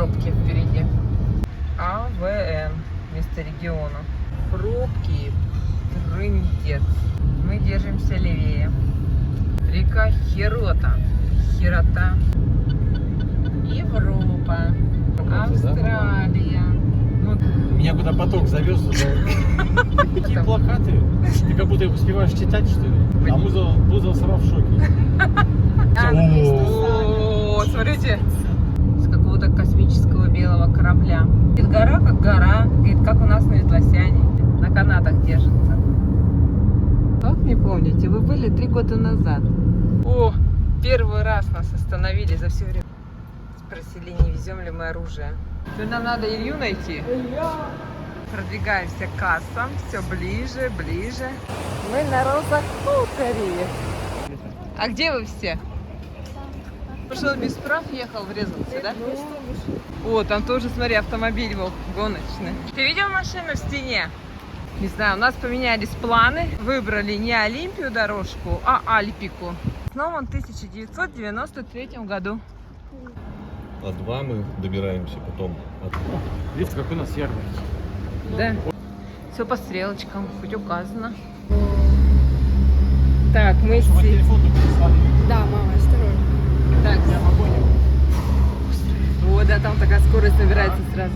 пробки впереди. АВН вместо региона. Пробки. Трындец. Мы держимся левее. Река Хирота. Хирота. Европа. Австралия. Ну, Меня куда поток завез. Такие плакаты. Ты как будто их успеваешь читать, что ли? А Бузов сама в шоке. О, смотрите. С какого-то космического белого корабля. Говорит, гора как гора. Говорит, как у нас на Ветлосяне. На канатах держится. Как не помните, вы были 3 года назад. О, первый раз нас остановили за все время. Спросили, не везем ли мы оружие. Теперь нам надо Илью найти. Продвигаемся к кассам. Все ближе, ближе. Мы на Роза-Хуторе. А где вы все? Пошел без прав, ехал, врезался, да? О, там тоже, смотри, автомобиль был гоночный. Ты видел машину в стене? Не знаю, у нас поменялись планы. Выбрали не Олимпию дорожку, а Альпику. Основан в 1993 году. А 2 мы добираемся потом. Видите, как у нас ярко. Да. Все по стрелочкам, хоть указано. Так, мы здесь. Да, мама, осторожно. Так, о, да, там такая скорость набирается сразу.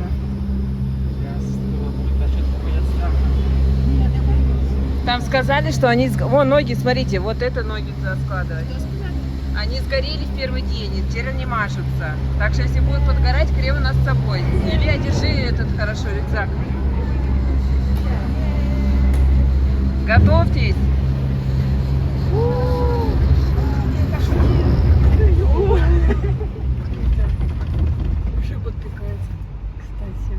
Там сказали, что они... Вон ноги, смотрите, вот это ноги туда складывать. Они сгорели в первый день, и теперь они мажутся. Так что, если будет подгорать, крем у нас с собой. Илья, держи этот хорошо рюкзак. Готовьтесь. Вообще подпекается, кстати.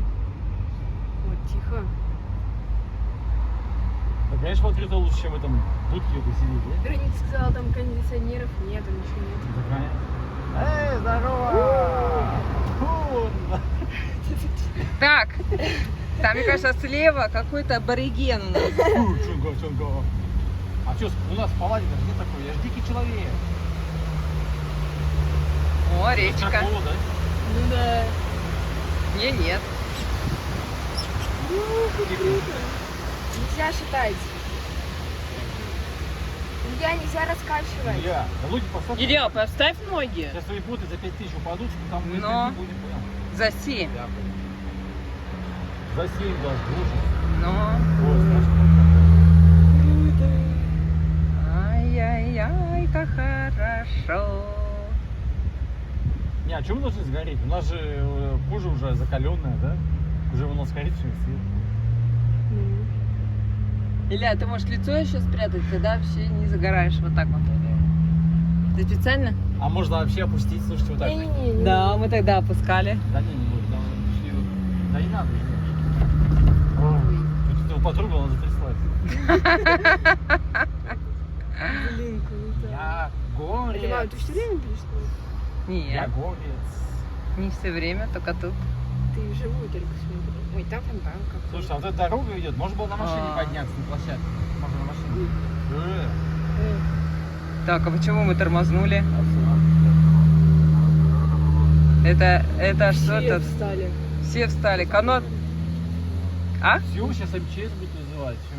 Вот, тихо. Да, конечно, вот это лучше, чем в этом будке этой сидеть, да? Вероника сказала, там кондиционеров нету, ничего нет. Эй, здорово! Так, там, мне кажется, слева какой-то абориген у нас. Чунго. А что, у нас в палате даже нет такой, я ж дикий человек. О, речка. Такого, да? Ну да. Нет. Нельзя шатать. Нельзя, нельзя раскачивать. Илья, да люди поставь. Илья, поставь ноги. Сейчас твои боты за 5000 упадут, что там мы Но. не будем, понял? За 7. За 7 даже, лучше. Ну. Ой, страшно. Ай-яй-яй, как хорошо. Не, а что мы должны сгореть? У нас же кожа уже закаленная, да? Уже у нас коричневый цвет. Илья, ты можешь лицо еще спрятать, тогда вообще не загораешь вот так вот. Ты специально? А можно вообще опустить, слушайте, вот так? Не-не-не. Да, мы тогда опускали. Да не буду, да, пошли. Да не надо. Тут его потрогал, он затряслась. Блин, круто. Я горец. Мама, ты все время пишешь, что ли? Я Нет, горец. не все время, только тут. Ты вживую только смотри. Ой, там фонтанка. Слушай, а вот эта дорога идет, можно было на машине подняться на площадке? Можно на машине. Так, а почему мы тормознули? Это Все что-то... встали. Все встали. Канот... А? Все, сейчас МЧС будет вызывать. Все.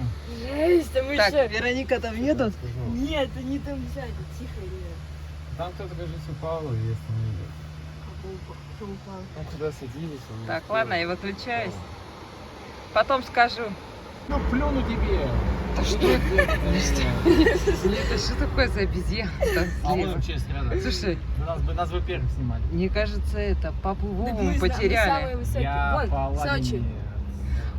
Жесть, там Так, еще... Вероника там едут? Нет, они там сзади, тихо, Илья. Там кто-то, кажется, упал и остановили. Кто упал? Там туда садились. Так, ладно, я выключаюсь. Потом скажу. Ну, плюну тебе. Да что это? Что такое за обезьяна? А вон МЧС рядом. Слушай, Нас бы первых снимали. мне кажется, это папу Вову Так мы мы потеряли. самые высокие. Я Вон, Сочи. паладин.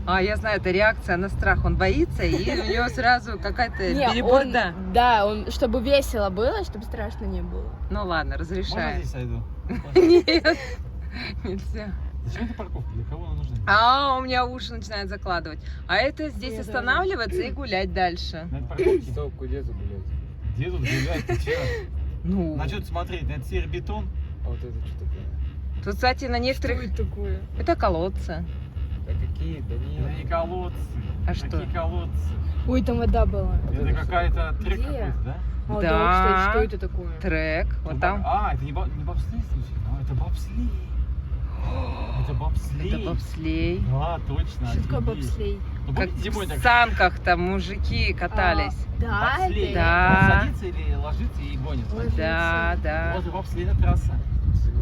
А, я знаю, это реакция на страх. Он боится, и у него сразу какая-то Не, переборда. Да, он, чтобы весело было, чтобы страшно не было. Ну ладно, Можно разрешаю. здесь сойду? Нет, нельзя. Зачем эта парковка? Для кого она нужна? А, у меня уши начинают закладывать. А это здесь Я останавливаться и гулять дальше. На этой парковке? Стоп, где тут, блядь? Где тут гулять? Ты че? Ну, На что смотреть? На этот серый бетон? А вот это что такое? тут, кстати, на некоторых... Что это такое? Это колодцы. Да какие? Да Это нет. не колодцы. А что? Какие колодцы? Ой, там вода была. Это какая-то трек Где? какой-то, да? А, Да. да, кстати, что это такое? Трек. Вот там. А, это не бобслей случай? А, это бобслей. Это бобслей. Это бобслей. А, точно. Что такое офигеть. бобслей? Ну, Как помните, зимой в так санках там мужики катались. Да, бобслей. это... Да. Он садится или ложится и гонит. Ой, Да, да. Вот и бобслейная трасса.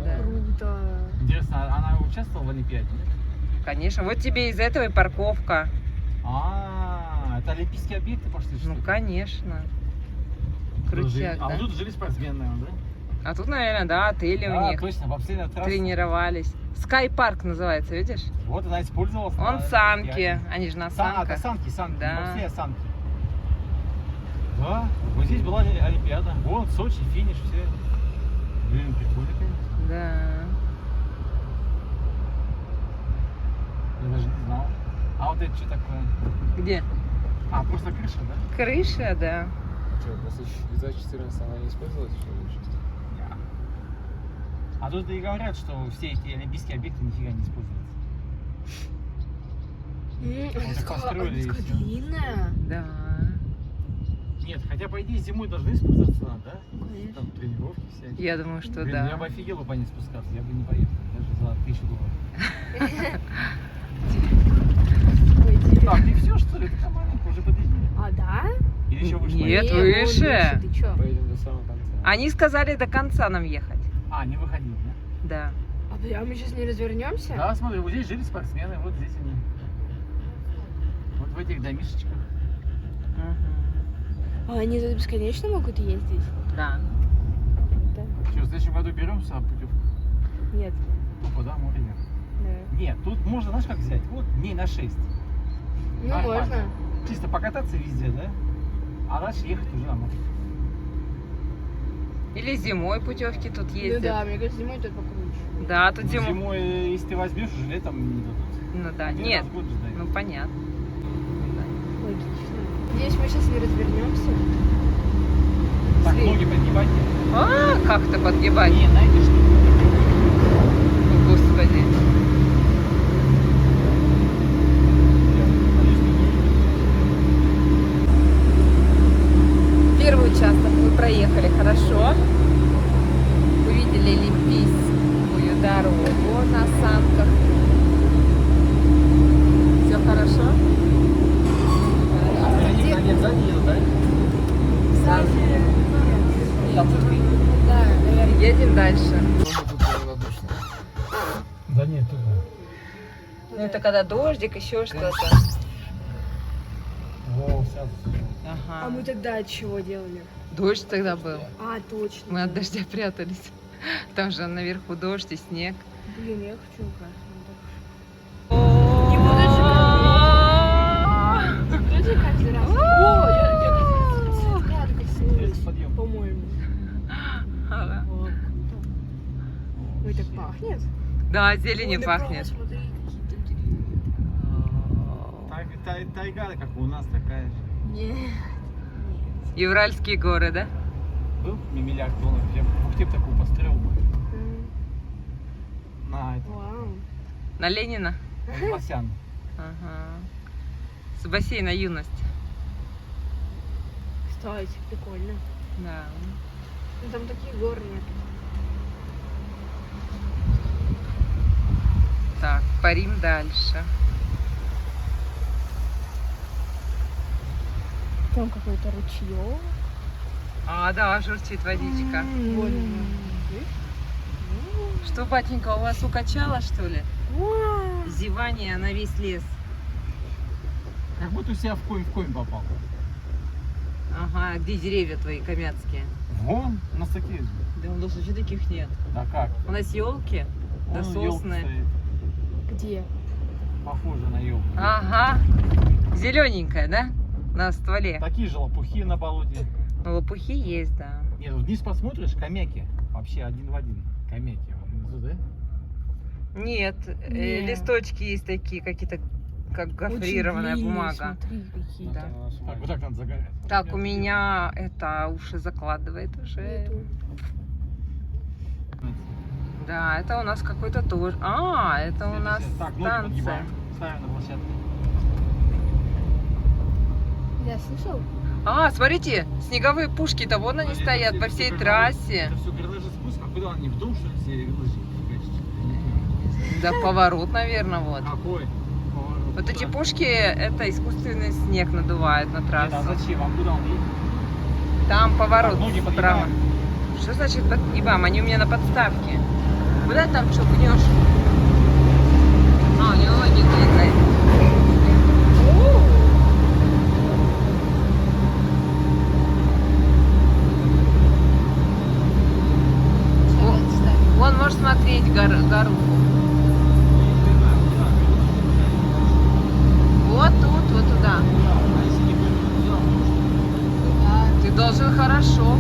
Да. Круто. Интересно, она участвовала в Олимпиаде? Нет? Конечно, вот тебе из этого и парковка. А, это олимпийские объекты пошли, что Ну, ли? конечно. Крутяк, А да? вот тут жили спортсмены, наверное, да? А тут, наверное, да, отели у них. Точно, бобслейная трасса. Тренировались. Sky Park называется, видишь? Вот она использовалась. Он на санки. Олимпиаде. Они же на Это санках. санки, Да. не бобслей, а санки. Да, вот здесь была Олимпиада. Вот, Сочи, финиш, все. Блин, прикольно, конечно. Да. Я даже не знал. А вот это что такое? Где? А, просто крыша, да? Крыша, да. Что, после 2014 она не использовалась, что ли, сейчас? А тут и говорят, что все эти олимпийские объекты нифига не используются. Это так построили и такая всё. длинная. Да. Нет, хотя по идее зимой должны использоваться, да? Конечно. Там тренировки всякие. Я думаю, что Блин, да. я бы офигел по ней спускаться, я бы не поехал, даже за $1000. Так, и все, что ли? Такая маленькая, уже подъедем. А, да? Или еще выше? Нет, поедем? вон выше. Ты чё? Поедем до самого конца. Они сказали до конца нам ехать. А, не выходить, да? Да. А мы сейчас не развернемся? Да, смотри, вот здесь жили спортсмены, вот здесь они. Вот в этих домишечках. Мгм. А они тут бесконечно могут ездить? Да. Да. Что, в следующем году беремся путевку? Нет. Тупо, да, море нет. Да. Нет, тут можно, знаешь, как взять? Вот дней на 6. Ну, Нормально. можно. Чисто покататься везде, да? А дальше ехать уже на море. Или зимой путевки тут Ну ездят. да, мне кажется, зимой тут покруче. Да, тут Ну, зимой. зимой, если ты возьмешь, уже летом не дадут. Ну да. Один Нет. раз в год же дают. Ну понятно. Логично. Надеюсь, мы сейчас не развернемся. Так, Смотри. ноги подгибайте. А, как-то подгибать. Не, на этой штуке. О, Господи. Первый участок мы проехали хорошо. Увидели Олимпийскую дорогу на санках. Все хорошо? Нет, сзади едут, да? Кстати, Там пушки. да, наверное. Едем дальше. Тут равнодушно. Да нет, тут Ну это когда дождик, еще что-то. Во, сяду. А мы Ага. тогда от чего делали? Дождь тогда был. А, точно. Мы от дождя прятались. Там же наверху дождь и снег. Блин, я хочу красный. Не Кто тебе каждый раз? О, я цветка Здесь подъем. по-моему. Ага. Ой, так пахнет. Да, зеленью Ой, да пахнет. правда, смотри, какие-то деревья. Тайга, как у нас такая же. Нет. Евральские горы, да? Был миллиард долларов, я бы Бухтеп такую построил бы. На это, Вау. На Ленина? Басян. Ага. С бассейна юность. Кстати, прикольно. Да. Ну там таких гор нет. Так, парим дальше. Там какой-то ручеек. А, да, журчит водичка. Вон он. Что, батенька, у вас укачало, что ли? Вау. Зевание на весь лес. Как будто у себя в коин попал. Ага, где деревья твои камятские? Вон, у нас такие же. Да у нас вообще таких нет. Да как? У нас елки, да Вон елка сосны. стоит, Где? похоже на елку. Ага. Зелененькая, да? На стволе. Такие же лопухи на болоте. Ну, лопухи есть, да. Нет, вот вниз посмотришь, хомяки. Вообще один в один. Хомяки вот внизу, да? Нет, Не. листочки есть такие, какие-то, как гофрированная Очень длинные, бумага. Смотри, какие. Да. Так, вот так надо загорать. Так, у меня это уши закладывает уже. Нету. Да, это у нас какой-то тоже. А, это у нас Так, ноги станция. подгибаем. Ставим на площадку. Я слышал? А, смотрите, снеговые пушки-то вон они Это стоят все- по это всей все трассе. Это все горнолыжный спуск, а куда они в дом, что ли, все лыжи фигачат? Я не понимаю. Не Да, поворот, наверное, вот. Какой? Поворот. Вот эти Куда? пушки, это искусственный снег надувает на Нет, трассу. а зачем? А куда он едет? Там поворот Так, ноги справа. подгибаем. Что значит подгибаем? Они у меня на подставке. Куда там шагнешь? А, у него не двигай. Вон можешь смотреть гору. Вот тут, вот туда. Ты должен хорошо.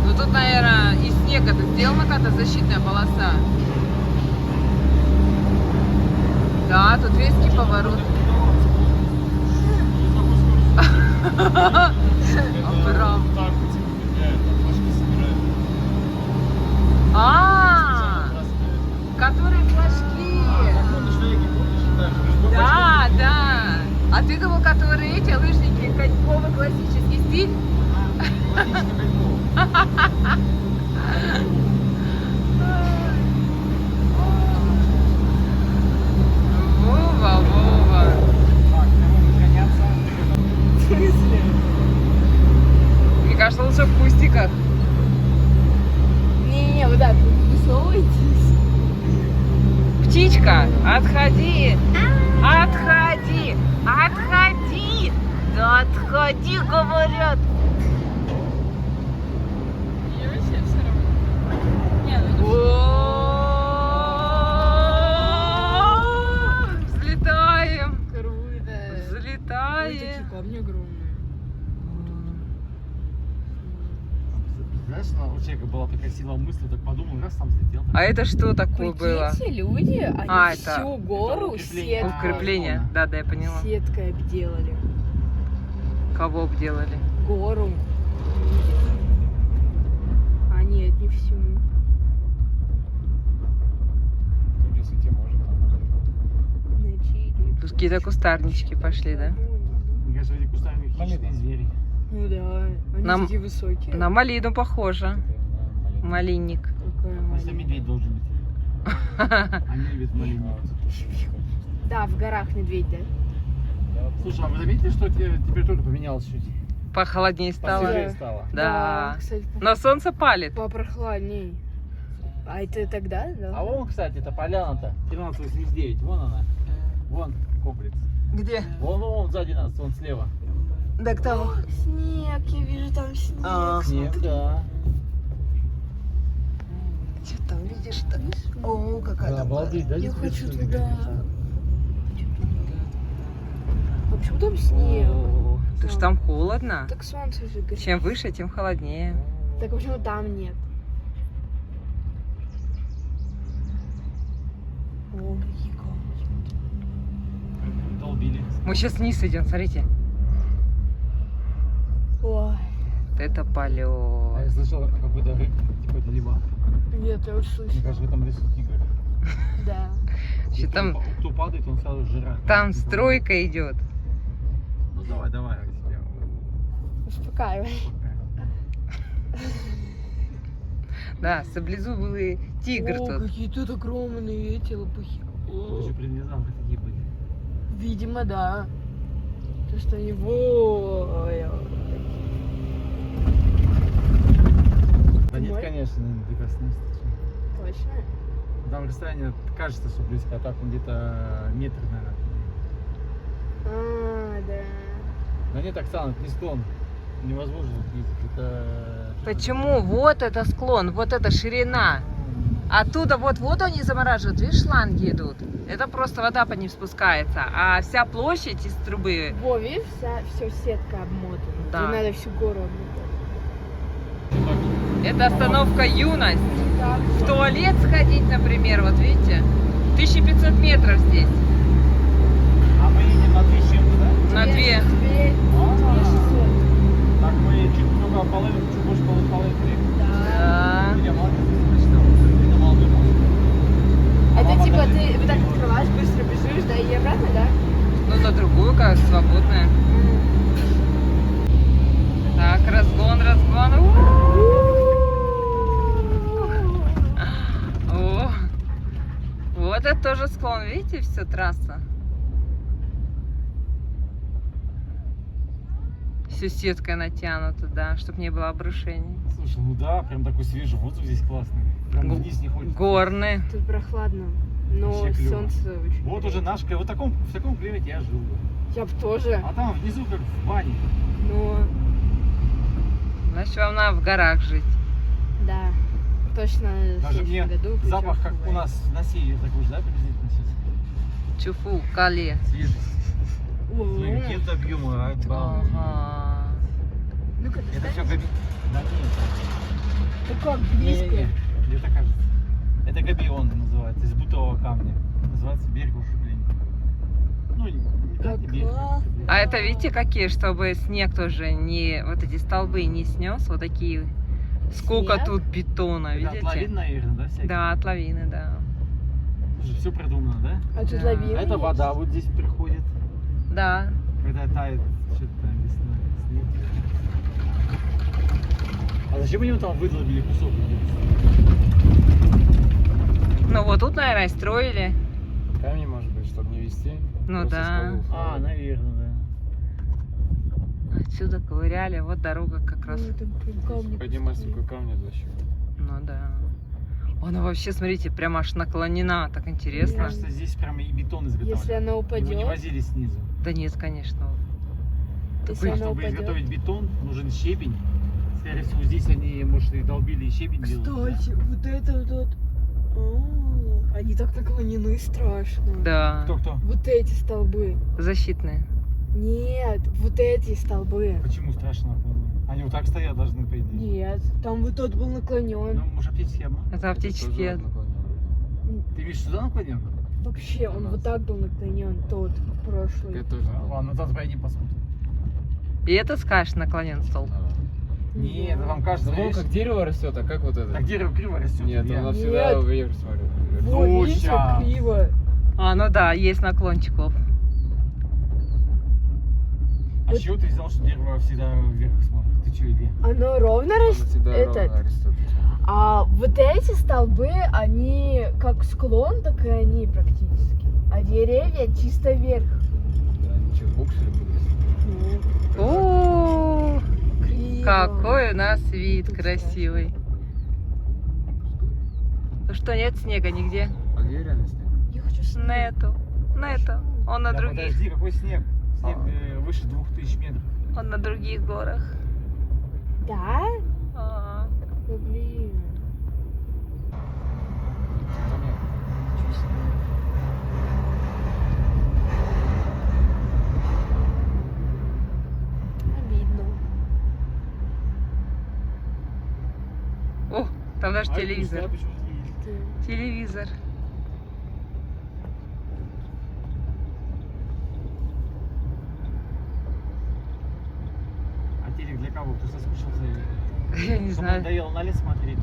Ну тут, наверное, из снега ты сделана какая-то защитная полоса. Да, тут резкий поворот. Прям. Которые флажки. Да, да. А ты думал, которые эти лыжники, коньковый классический стиль? Вова, Вова. Мне кажется, лучше в кустиках. Не-не-не, вот так, высовывайтесь. Птичка, отходи. Отходи. Отходи. Да отходи, говорят. Я вообще все равно. Не, ну Взлетаем. круто. Взлетаем. Камни огромные. Знаешь, у человека была такая сила мысли, так подумал, раз сам взлетел. А это что такое было? Прикиньте, люди, они А, это- всю гору укрепление. сеткой, Укрепление. Да, да, я поняла. сеткой обделали. Кого обделали? Гору. А нет, не всю. В высоте может нормально. На Чили. Тут какие-то кустарнички пошли, да? Мне кажется, эти кустарники хищные звери. Ну да, они Нам- такие высокие. На малину похоже. Малинник. Какая Просто маленькая. медведь должен быть. А не любит малину. Да, в горах медведь, да? Слушай, а вы заметили, что температура поменялась чуть? Похолоднее стало. Посвежее стало. Да. Кстати, Но солнце палит. попрохладней. А это тогда, да? А вон, кстати, это поляна-то. 1389, вон она. Вон комплекс. Где? Вон сзади нас, вон слева. Так там. Снег, я вижу там снег. Снег, да. Что там видишь-то? О, какая Да, там. обалдеть, да? Я здесь хочу красиво, туда. конечно. А почему там снег? О, Ты ж там холодно. Так солнце же горит. Чем выше, тем холоднее. Так почему там нет? О, какие камни. Долбили. Мы сейчас вниз идем, смотрите. Ой, Вот это А я полет. слышал какой-то рык, типа либо. нет, я уже Мне слышу. кажется, в этом лесу тигр. Да. Вообще И там- кто падает, он сразу жрать. Там стройка идет. Ну давай, я тебя Успокаивай. Да, саблезубый тигр О, тут. какие тут огромные эти лопухи. Ты же преднизал, как такие были. Видимо, да. То, что они... Ой, Да нет, Мой? конечно, не прикоснешься. точно? Там расстояние кажется, что близко, а так он где-то метр, наверное. А, да. Да нет, Оксана, это не склон. Невозможно ездить. Это... Почему? Вот это склон, вот эта ширина. Оттуда вот они замораживают, видишь, шланги идут. Это просто вода по ним спускается. А вся площадь из трубы. Во, видишь, все сетка обмотана. Да. Тебе надо всю гору обмотать. Это остановка Юность. Так. В туалет сходить, например, вот видите, 1500 метров здесь. А мы едем на 2 с чем-то, да? На 2. Тебе 600. Так мы чуть только половину, чуть больше половины приехали. Да. Я молодец, я прочитал. Это молодой мост. Это типа ты вот так открываешь, быстро бежишь, да, и обратно, да? Ну, на другую, как свободная. Так, разгон. О, вот это тоже склон, видите, все трасса. Все сеткой натянуто, да, чтобы не было обрушений. Слушай, ну да, прям такой свежий воздух здесь классный. Прям вниз не хочется. Горные. Тут прохладно, но Вообще клёво. солнце очень. Вот уже наш климат. Вот в таком климате я жил бы. Я бы тоже, А там внизу как в бане. но Значит, вам надо в горах жить. да, точно в Даже мне следующем году. запах, как причём у нас на севере такой же, да, приблизительно сейчас? Чуфу, Кале. Свежий. О, Какие-то объемы, Ага. Ну-ка, Это все достань. Гоби. Да нет. Да как близко. Не-не-не, мне так кажется. Это Габион называется, из бутового камня. Называется берег укрепления. Ну, не так не берег. классно. А это видите какие, чтобы снег тоже не, вот эти столбы не снес, вот такие. Сколько Снег? тут бетона, Это видите? от лавин, наверное, да, всякие? Да, от лавины, да. Все продумано, да? А тут Да. лавина А это есть? вода вот здесь приходит, Да. когда тает что-то там весна, снег. А зачем они там выдолбили кусок? Ну вот тут, наверное, строили. Камни, может быть, чтобы не вести. Ну просто да. скалу. А, наверное, да. Отсюда ковыряли, вот дорога как раз. Ой, там прям камни Поднимать пустые. такой камни защиты. Ну да. Она вообще, смотрите, прям аж наклонена, так Мне интересно. кажется, здесь прям и бетон изготовили. Если она Его не упадет, возили снизу. Да нет, конечно. если она Чтобы упадет. изготовить бетон, нужен щебень. Скорее всего, здесь они, может, и долбили и щебень делали. Кстати, вот это вот. Они так наклонены страшно. Да. Кто-кто? Вот эти столбы. Защитные. Нет, вот эти столбы. Почему страшно наклонно? Они вот так стоят должны, по идее. Нет, там вот тот был наклонен. Ну, может, оптический обман? Это оптические. Тоже наклонен. Ты видишь, сюда наклонен? Вообще, он вот так был наклонен, тот прошлый. Я тоже. Ладно, завтра пойдем посмотрим. И это, скажешь, наклонен стол. Нет, это вам кажется, Ну, видишь? как дерево растет, а как вот это? Так дерево криво растет. Нет, Илья. оно всегда Нет. вверх смотрит. Вот, Ну, видите, ща. криво. А, ну да, есть наклончиков. А Вот- с чего ты взял, что дерево всегда вверх смотрит? Ты что, Илья? Оно ровно Оно растет. всегда ровно Этот. растет. А вот эти столбы, они как склон, так и они практически. А деревья чисто вверх. Да, ничего, звук что ли будет? О, Криво. какой у нас вид Тут красивый. Ну что, нет снега нигде? А где реально снег? Я хочу снег. На это. Он на Да других. подожди, какой снег? Снег выше 2000 метров. Он на других горах. Да? А, Ну блин. Да нет. Хочу снег. Обидно. О, там даже А телевизор. пускай почему-то едет. Ты- Телевизор. А телек для кого? Кто соскучился? Я не Кому знаю. надоело на лес смотреть?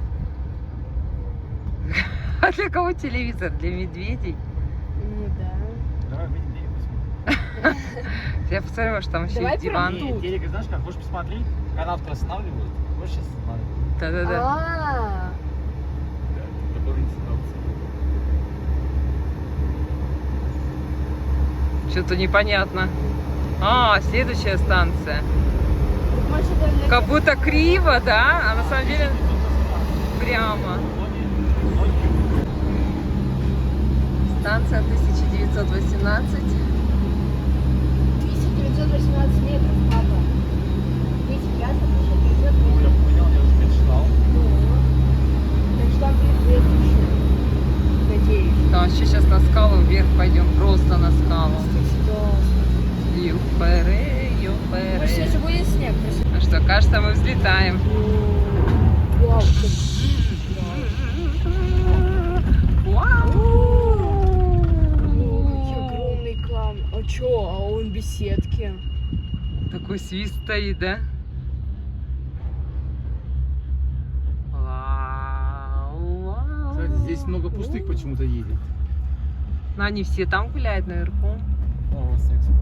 А для кого телевизор? Для медведей? Ну да. Давай выйдем телек посмотрим. Я посмотрю, может там еще Давай и диван. прям тут. Телек, знаешь как, хочешь посмотреть? Канатку останавливают. Хочешь сейчас останавливать? Да-да-да. А, Дополнительная опция. Что-то непонятно. А, следующая станция. так может это для- Как будто криво, да? А на самом деле прямо. Станция 1918. 1918 метров, папа. 10 раз, 1918 Ну, я метров. понял, я уже перечитал. Ну, так что там будет следующее. Надеюсь. Да, вообще сейчас на скалу вверх пойдем, просто на скалу. Кстати, да. Юпере, Может, сейчас юпере. будет снег. Может, Ну что, кажется, мы взлетаем. вау, как какой огромный камень. А чё, а он без сетки? Такой свист стоит, да? Вау, вау. Кстати, здесь много пустых почему-то едет. Но они все там гуляют наверху. О, вот снег справа.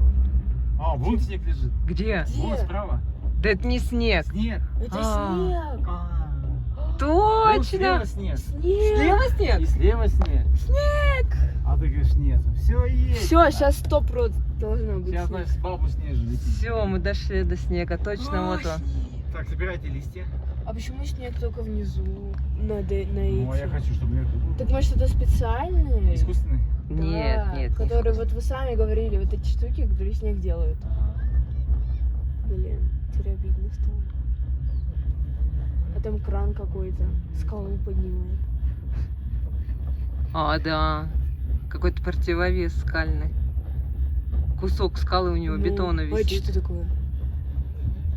А, вон снег лежит. Где? Вон Где? справа. Да это не снег. Снег. Это А. снег. А, Слева Точно! снег. Снег. Слева снег? И слева снег. Снег. А ты говоришь, нет. Все есть. Все, сейчас 100% должно быть Сейчас, снег. значит, бабу снежную летит. Все, мы дошли до снега. Точно, вот он. Так, собирайте листья. А почему снег только внизу? На Ну, а я эти? хочу, чтобы наверху был. Так может это специальные? Искусственный? Нет, Да, нет. не Которые вкусно. вот вы сами говорили, вот эти штуки, которые снег делают. Блин, теперь обидно стало. А там кран какой-то, скалу поднимает. А, да. Какой-то противовес скальный. Кусок скалы у него Ну, бетона А висит. что такое?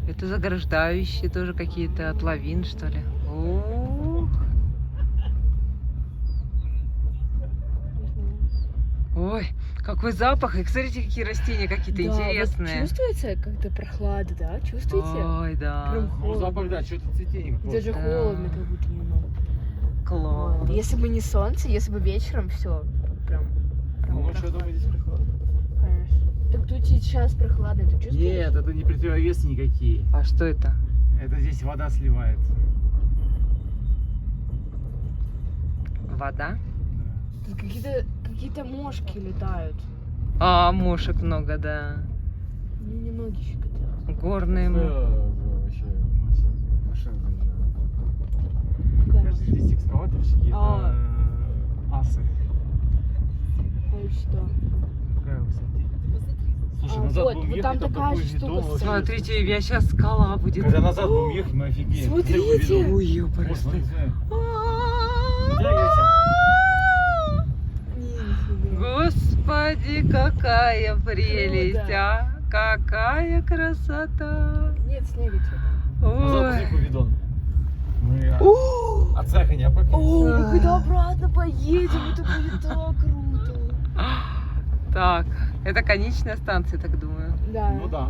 Это заграждающие тоже какие-то от лавин, что ли. Ох. Ой, какой запах. И смотрите, какие растения какие-то Да, вот интересные. чувствуется как-то прохлада, да? Чувствуете? Ой, да. Прям Ну, холодно. запах, да, что-то цветение. Даже Да. холодно, как будто немного. Класс. Вот. Если бы не солнце, если бы вечером, все, прям Ну, что прохладно, думаете, здесь прохладно? конечно. Так тут сейчас прохладно, ты чувствуешь? Нет, это не противовесы никакие. А что это? Это здесь вода сливается. Вода? Тут какие-то мошки летают. А, мушек много, да. Мне ноги щекотят. Горные Вообще машина заезжала. Какая Кажется, здесь экскаваторщики, А. это асы. Ой, что? Какая высота? Слушай, А, назад вот, будем вот ехать, там там такая такой же штука видон вообще. стоит. Смотрите, я сейчас скала будет. Когда назад будем ехать, мы офигеем. Смотрите! Такой видон. Ой, Вот, ёпарасты. смотри, смотри. Вытягивайся. Не, нифига. Господи, какая прелесть, Круто. а! Какая красота! Нет снега что-то. Назад Ой. посыпал видон. Мы от цеха не опакались. О, мы когда обратно поедем, это будет так круто. Так, это конечная станция, так думаю. Да. Ну да.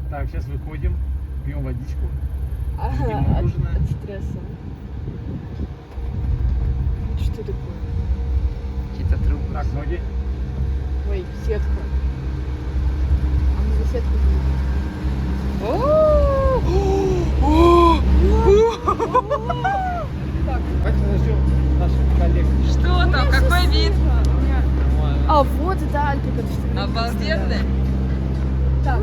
Так, сейчас выходим, пьем водичку. Ага, Едим мороженое. от стресса. Что такое? Какие-то трубы. Так, ноги. Ой, сетка. А мы за сетку Так, Давайте подождем наших коллег. Что там? Какой вид? А вот это Альпика. Обалденный. Так,